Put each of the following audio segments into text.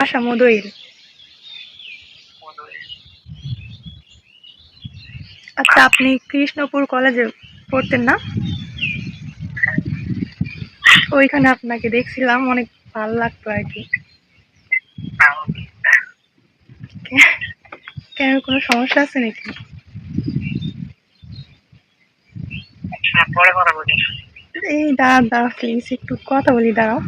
বাসা মদইল। আচ্ছা, আপনি কৃষ্ণপুর কলেজে পড়তেন না? ওইখানে আপনাকে দেখছিলাম, অনেক ভালো লাগতো আর কি। কেন, কোনো সমস্যা আছে নাকি? এই দাঁড়া প্লিজ, একটু কথা বলি, দাঁড়াও।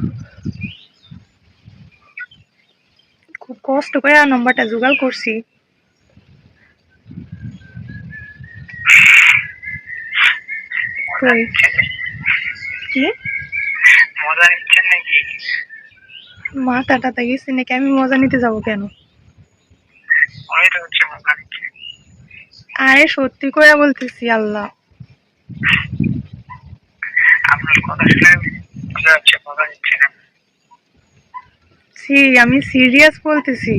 খুব কষ্ট করে নাম্বারটা জোগাড় করছি। কি মাথা টাথা গেছি নাকি? আমি মজা নিতে যাবো কেন? আরে সত্যি করে বলতেছি, আল্লাহ। আমি সিরিয়াস বলতেছি।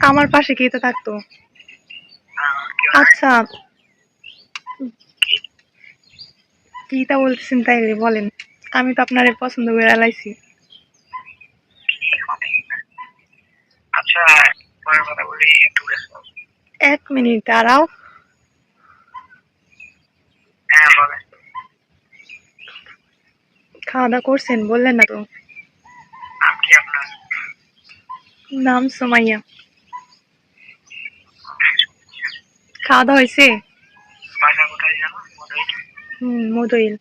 আমার পাশে কে তো থাকতো? আচ্ছা, কিটা বলতেছেন তাইলে বলেন। আমি তো আপনারে পছন্দ করে লাইছি। এক মিনিট দাঁড়াও। খাওয়া দাওয়া করছেন বললেন না তো? নাম সুমাইয়া। খাওয়া দাওয়া হয়েছে? মদইল।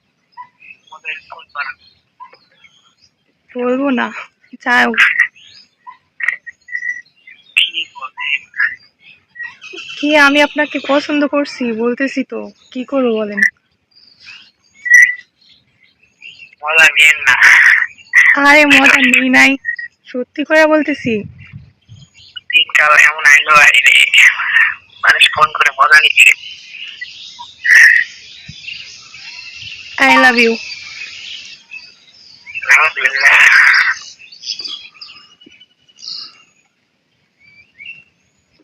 বলবো না, যাও। কি, আমি আপনাকে পছন্দ করছি বলতেছি তো, কি করবো বলেন? আরে মজা নেই নাই, সত্যি করে বলতেছি। I love you.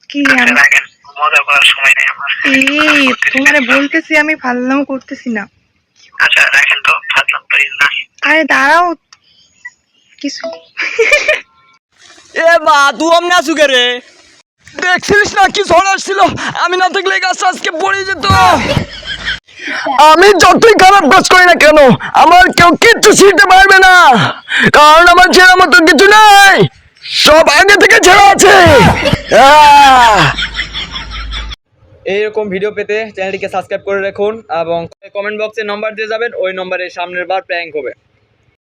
কি এই তোমারে বলতেছি, আমি ফাজলামো করতেছি না। আরে দাঁড়াও কিছু। এ বা তুই আমনে আসু কে রে? দেখছিলিস না কি ঝড় আসছিল? আমি না থাকলে গাছ আজকে পড়ে যেত। আমি যতই খারাপ কাজ করি না কেন, আমার কেউ কিচ্ছু ছিঁড়তে পারবে না, কারণ আমার ছেঁড়ার মতো কিছু নাই, সব আগে থেকে ছেঁড়া আছে। এইরকম ভিডিও পেতে চ্যানেলটিকে সাবস্ক্রাইব করে রাখুন এবং কমেন্ট বক্সে নম্বর দিয়ে যাবেন, ওই নম্বরে সামনের বার প্র্যাঙ্ক হবে।